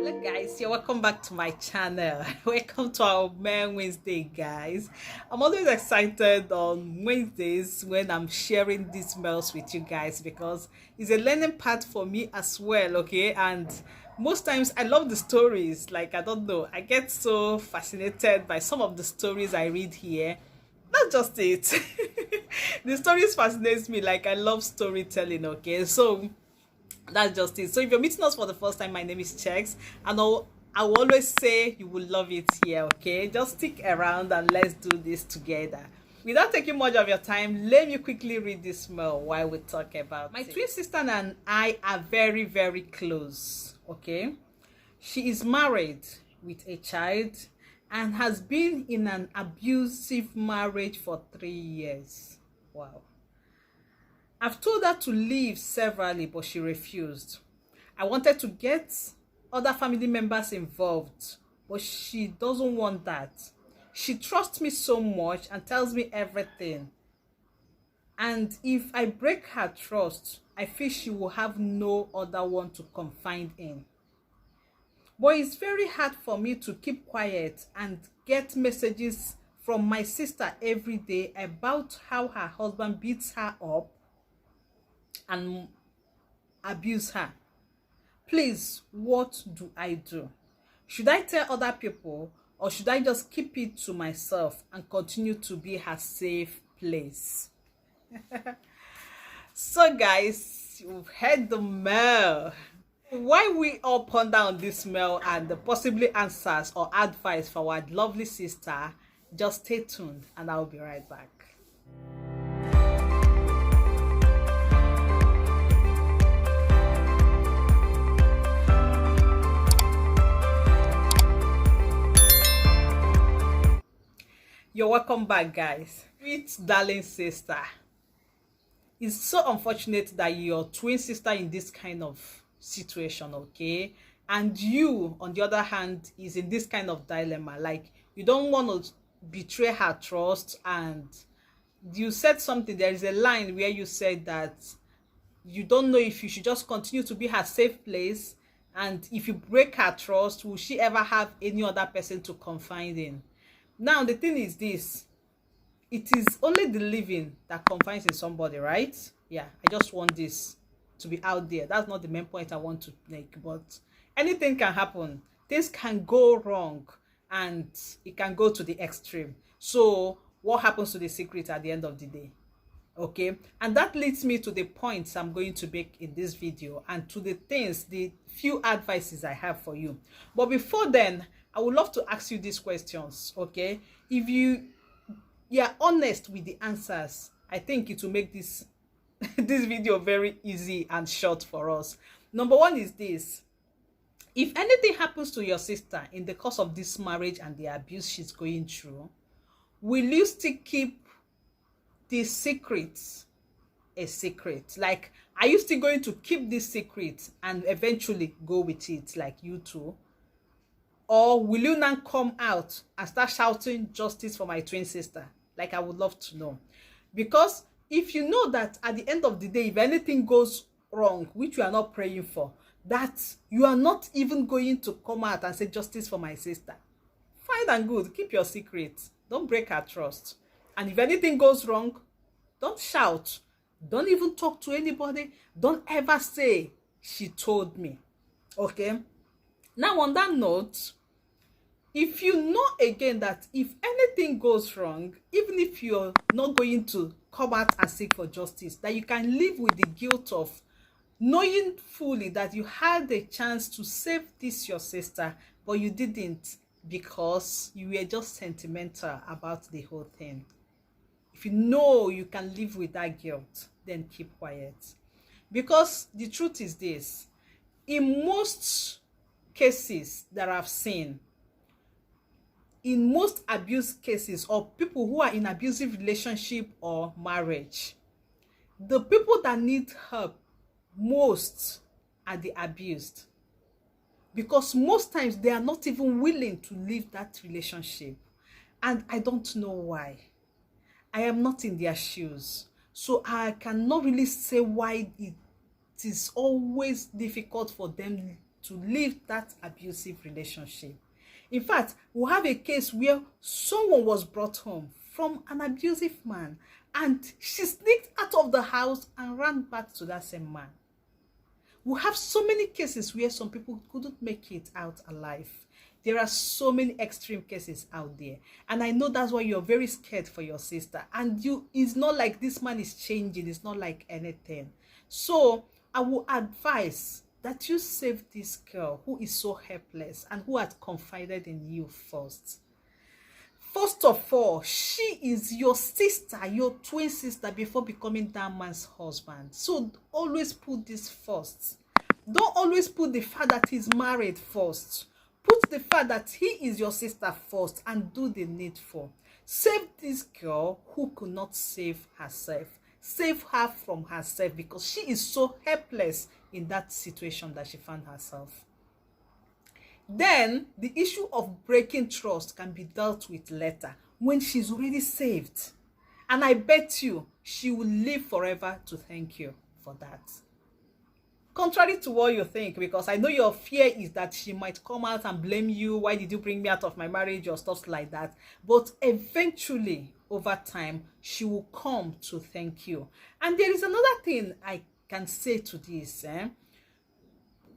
Hello guys, you're welcome back to my channel. Welcome to our Men Wednesday, guys. I'm always excited on Wednesdays when I'm sharing these meals with you guys because it's a learning part for me as well, okay? And most times I love the stories. Like, I don't know, I get so fascinated by some of the stories I read here. That's just it. The stories fascinates me. Like, I love storytelling, okay? So that's just it. So if you're meeting us for the first time, my name is Chex, and I will always say you will love it here, okay? Just stick around and let's do this together. Without taking much of your time, let me quickly read this mail while we talk about my twin sister and I are very, very close, okay? She is married with a child and has been in an abusive marriage for 3 years. Wow. I've told her to leave severally, but she refused. I wanted to get other family members involved, but she doesn't want that. She trusts me so much and tells me everything. And if I break her trust, I feel she will have no other one to confide in. But it's very hard for me to keep quiet and get messages from my sister every day about how her husband beats her up and abuse her. Please, what do I do? Should I tell other people, or should I just keep it to myself and continue to be her safe place? So guys, you've heard the mail. While we all ponder on this mail and the possibly answers or advice for our lovely sister, just stay tuned and I'll be right back. You're welcome back, guys. Sweet darling sister, it's so unfortunate that your twin sister in this kind of situation, okay? And you, on the other hand, is in this kind of dilemma. Like, you don't want to betray her trust, and you said something. There is a line where you said that you don't know if you should just continue to be her safe place, and if you break her trust, will she ever have any other person to confide in? Now, the thing is this, it is only the living that confides in somebody, right? Yeah, I just want this to be out there. That's not the main point I want to make, but anything can happen. Things can go wrong, and it can go to the extreme. So, what happens to the secret at the end of the day? Okay, and that leads me to the points I'm going to make in this video and to the things, the few advices I have for you. But before then, I would love to ask you these questions, okay? If you're honest with the answers, I think it will make this this video very easy and short for us. Number one is this: if anything happens to your sister in the course of this marriage and the abuse she's going through, will you still keep the secret a secret? Like, are you still going to keep this secret and eventually go with it, like you two? Or will you now come out and start shouting justice for my twin sister? Like, I would love to know. Because if you know that at the end of the day, if anything goes wrong, which you are not praying for, that you are not even going to come out and say justice for my sister, fine and good, keep your secret. Don't break her trust. And if anything goes wrong, don't shout. Don't even talk to anybody. Don't ever say, she told me. Okay? Now, on that note, if you know again that if anything goes wrong, even if you're not going to come out and seek for justice, that you can live with the guilt of knowing fully that you had a chance to save this your sister, but you didn't because you were just sentimental about the whole thing. If you know you can live with that guilt, then keep quiet. Because the truth is this: in most cases that I've seen, in most abuse cases, or people who are in abusive relationship or marriage, the people that need help most are the abused, because most times they are not even willing to leave that relationship. And I don't know why. I am not in their shoes, so I cannot really say why it is always difficult for them to leave that abusive relationship. In fact, we have a case where someone was brought home from an abusive man and she sneaked out of the house and ran back to that same man. We have so many cases where some people couldn't make it out alive. There are so many extreme cases out there. And I know that's why you're very scared for your sister. And it's not like this man is changing. It's not like anything. So I will advise that you save this girl who is so helpless and who had confided in you first. First of all, she is your sister, your twin sister, before becoming that man's husband. So always put this first. Don't always put the fact that he's married first. Put the fact that he is your sister first and do the needful. Save this girl who could not save herself. Save her from herself because she is so helpless in that situation that she found herself. Then the issue of breaking trust can be dealt with later when she's already saved. And I bet you she will live forever to thank you for that. Contrary to what you think, because I know your fear is that she might come out and blame you. Why did you bring me out of my marriage or stuff like that? But eventually, over time, she will come to thank you. And there is another thing I can say to this.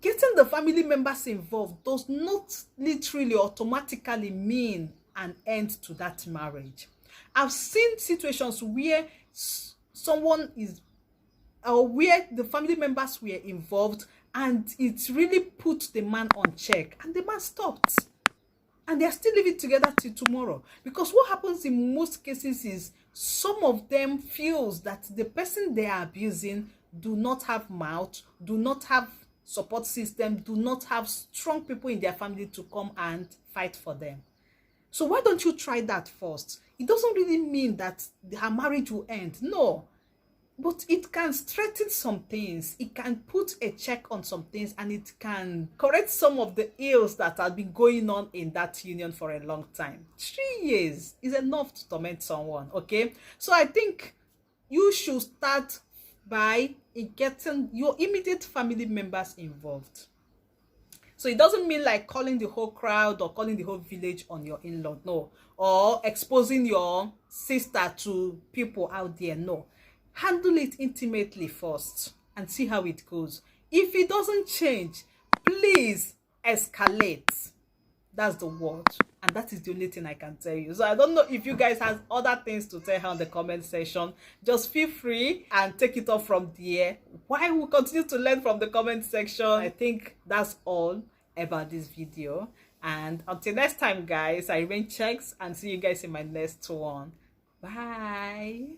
Getting the family members involved does not literally automatically mean an end to that marriage. I've seen situations where someone is or where the family members were involved and it really put the man on check and the man stopped and they're still living together till tomorrow. Because what happens in most cases is some of them feels that the person they are abusing do not have mouth, do not have support system, do not have strong people in their family to come and fight for them. So why don't you try that first? It doesn't really mean that her marriage will end. No. But it can straighten some things. It can put a check on some things and it can correct some of the ills that have been going on in that union for a long time. 3 years is enough to torment someone, okay? So I think you should start by getting your immediate family members involved. So it doesn't mean like calling the whole crowd or calling the whole village on your in-law, no. Or exposing your sister to people out there, no. Handle it intimately first and see how it goes. If it doesn't change, please escalate. That's the word. And that is the only thing I can tell you. So I don't know if you guys have other things to tell her in the comment section. Just feel free and take it off from there. While we continue to learn from the comment section, I think that's all about this video. And until next time, guys, I remain Checks and see you guys in my next one. Bye.